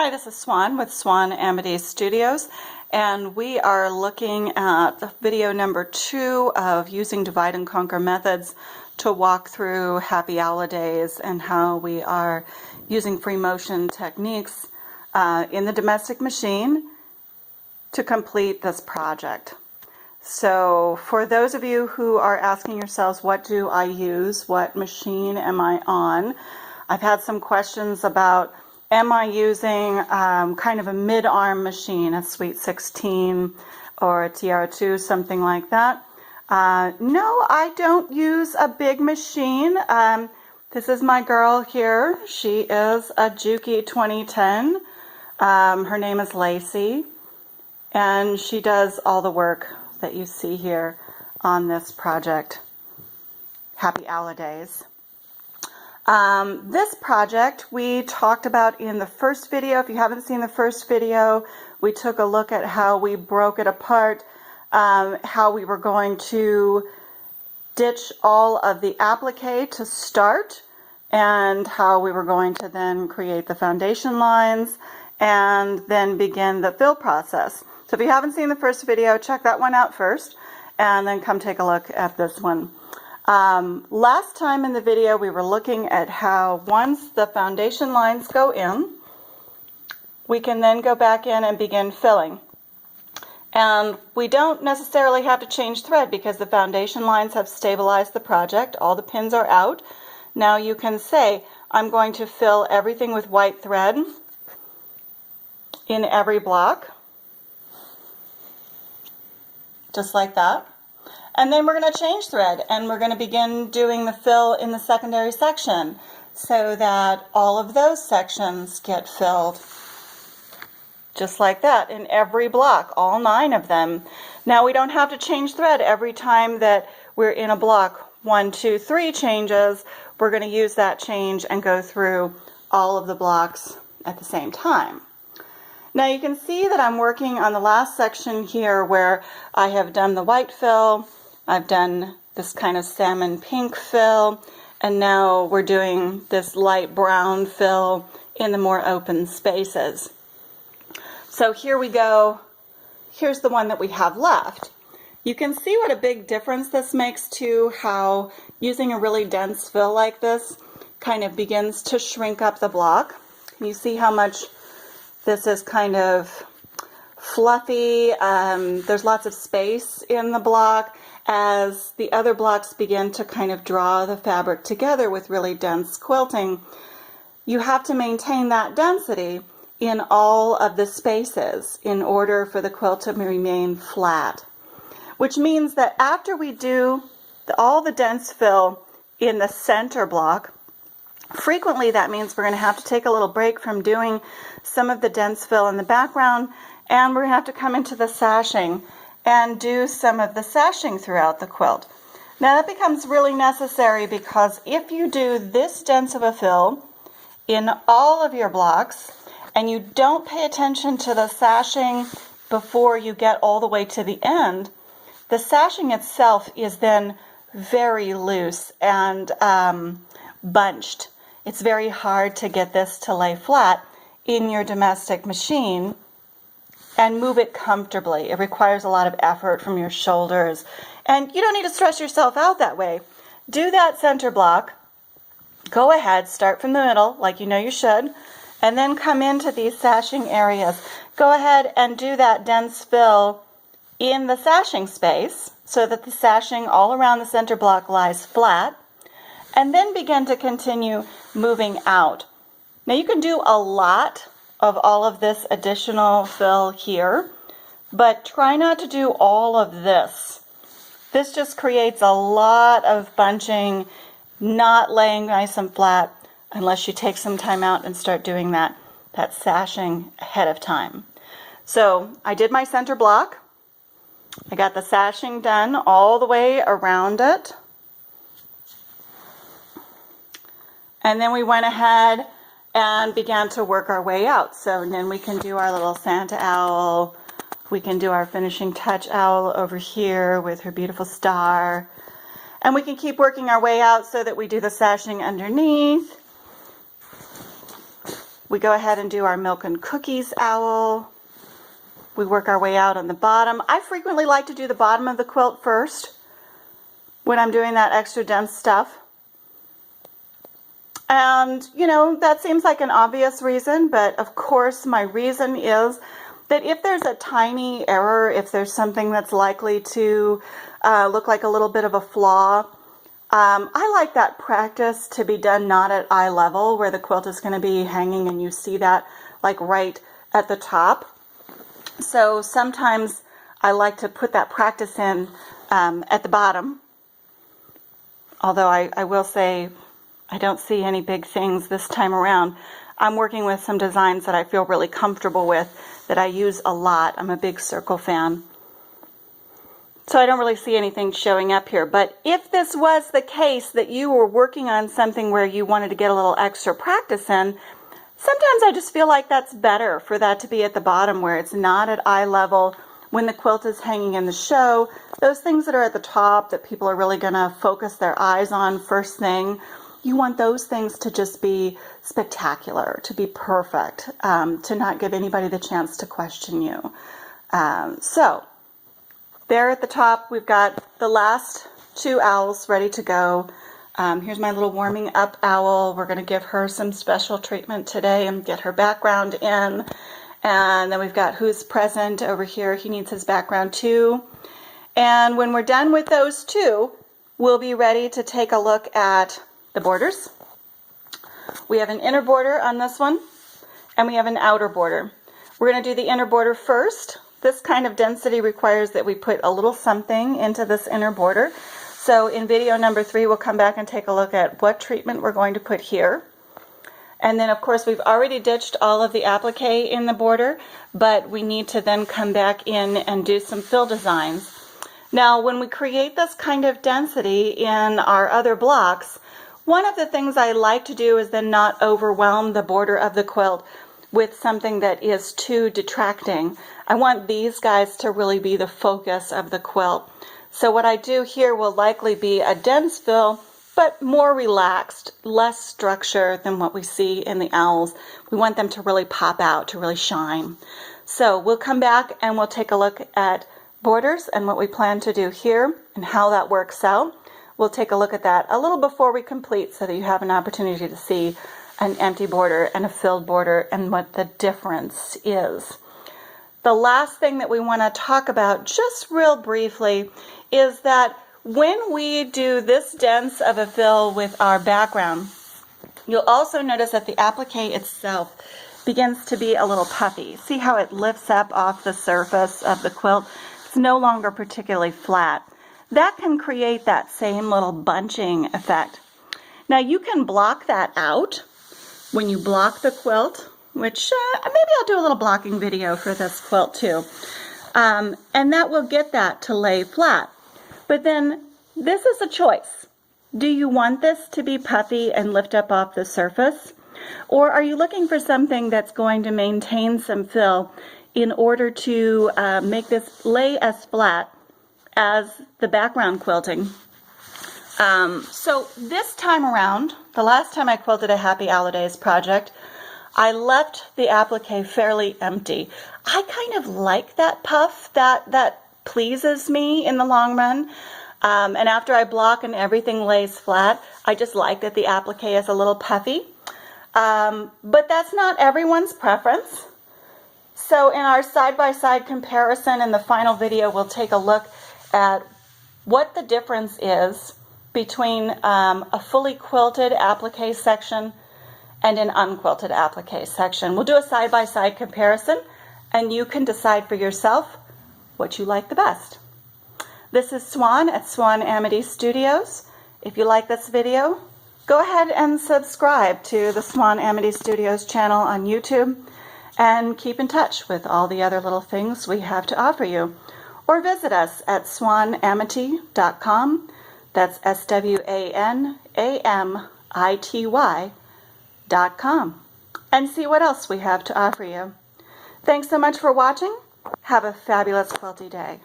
Hi, this is Swan with Swan Amadeus Studios, and we are looking at video number 2 of using divide and conquer methods to walk through Happy Owlidays and how we are using free motion techniques in the domestic machine to complete this project. So for those of you who are asking yourselves, what do I use? What machine am I on? I've had some questions about, am I using kind of a mid-arm machine, a Sweet 16 or a TR2, something like that? No, I don't use a big machine. This is my girl here. She is a Juki 2010. Her name is Lacey, and she does all the work that you see here on this project, Happy Owlidays. This project we talked about in the first video. If you haven't seen the first video, we took a look at how we broke it apart, how we were going to ditch all of the applique to start, and how we were going to then create the foundation lines and then begin the fill process. So if you haven't seen the first video, check that one out first and then come take a look at this one. Last time in the video we were looking at how once the foundation lines go in, we can then go back in and begin filling. And we don't necessarily have to change thread because the foundation lines have stabilized the project. All the pins are out. Now you can say, I'm going to fill everything with white thread in every block, just like that. And then we're going to change thread and we're going to begin doing the fill in the secondary section so that all of those sections get filled just like that in every block, all 9 of them. Now we don't have to change thread every time that we're in a block. 1, 2, 3 changes. We're going to use that change and go through all of the blocks at the same time. Now you can see that I'm working on the last section here where I have done the white fill, I've done this kind of salmon pink fill, and now we're doing this light brown fill in the more open spaces. So here we go. Here's the one that we have left. You can see what a big difference this makes to how using a really dense fill like this kind of begins to shrink up the block. Can you see how much this is kind of fluffy? There's lots of space in the block as the other blocks begin to kind of draw the fabric together with really dense quilting. You have to maintain that density in all of the spaces in order for the quilt to remain flat, which means that after we do all the dense fill in the center block, frequently that means we're going to have to take a little break from doing some of the dense fill in the background, and we're going to have to come into the sashing and do some of the sashing throughout the quilt. Now that becomes really necessary because if you do this dense of a fill in all of your blocks and you don't pay attention to the sashing before you get all the way to the end, the sashing itself is then very loose and bunched. It's very hard to get this to lay flat in your domestic machine and move it comfortably. It requires a lot of effort from your shoulders, and you don't need to stress yourself out that way. Do that center block. Go ahead, start from the middle like you know you should, and then come into these sashing areas. Go ahead and do that dense fill in the sashing space so that the sashing all around the center block lies flat, and then begin to continue moving out. Now you can do a lot of all of this additional fill here, but try not to do all of this. This just creates a lot of bunching, not laying nice and flat unless you take some time out and start doing that sashing ahead of time. So I did my center block. I got the sashing done all the way around it. And then we went ahead and began to work our way out. So then we can do our little Santa owl. We can do our finishing touch owl over here with her beautiful star. And we can keep working our way out so that we do the sashing underneath. We go ahead and do our milk and cookies owl. We work our way out on the bottom. I frequently like to do the bottom of the quilt first when I'm doing that extra dense stuff. And, you know, that seems like an obvious reason, but of course my reason is that if there's a tiny error, if there's something that's likely to look like a little bit of a flaw, I like that practice to be done not at eye level where the quilt is going to be hanging and you see that like right at the top. So sometimes I like to put that practice in at the bottom. Although I will say I don't see any big things this time around. I'm working with some designs that I feel really comfortable with, that I use a lot. I'm a big circle fan. So I don't really see anything showing up here. But if this was the case that you were working on something where you wanted to get a little extra practice in, sometimes I just feel like that's better for that to be at the bottom where it's not at eye level when the quilt is hanging in the show. Those things that are at the top that people are really going to focus their eyes on first thing, you want those things to just be spectacular, to be perfect, to not give anybody the chance to question you. So there at the top, we've got the last two owls ready to go. Here's my little warming up owl. We're going to give her some special treatment today and get her background in. And then we've got Who's Present over here. He needs his background too. And when we're done with those two, we'll be ready to take a look at the borders. We have an inner border on this one, and we have an outer border. We're going to do the inner border first. This kind of density requires that we put a little something into this inner border. So in video number 3, we'll come back and take a look at what treatment we're going to put here. And then, of course, we've already ditched all of the applique in the border, but we need to then come back in and do some fill designs. Now, when we create this kind of density in our other blocks, one of the things I like to do is then not overwhelm the border of the quilt with something that is too detracting. I want these guys to really be the focus of the quilt. So what I do here will likely be a dense fill, but more relaxed, less structure than what we see in the owls. We want them to really pop out, to really shine. So we'll come back and we'll take a look at borders and what we plan to do here and how that works out. We'll take a look at that a little before we complete so that you have an opportunity to see an empty border and a filled border and what the difference is. The last thing that we want to talk about just real briefly is that when we do this dense of a fill with our background, you'll also notice that the applique itself begins to be a little puffy. See how it lifts up off the surface of the quilt? It's no longer particularly flat. That can create that same little bunching effect. Now you can block that out when you block the quilt, which maybe I'll do a little blocking video for this quilt too. And that will get that to lay flat. But then this is a choice. Do you want this to be puffy and lift up off the surface? Or are you looking for something that's going to maintain some fill in order to make this lay as flat as the background quilting? So this time around, the last time I quilted a Happy Owlidays project, I left the applique fairly empty. I kind of like that puff, that pleases me in the long run. And after I block and everything lays flat, I just like that the applique is a little puffy. But that's not everyone's preference. So in our side-by-side comparison in the final video, we'll take a look at what the difference is between a fully quilted applique section and an unquilted applique section. We'll do a side-by-side comparison, and you can decide for yourself what you like the best. This is Swan at Swan Amity Studios. If you like this video, go ahead and subscribe to the Swan Amity Studios channel on YouTube and keep in touch with all the other little things we have to offer you. Or visit us at swanamity.com. That's SWANAMITY.com. And see what else we have to offer you. Thanks so much for watching. Have a fabulous quilty day.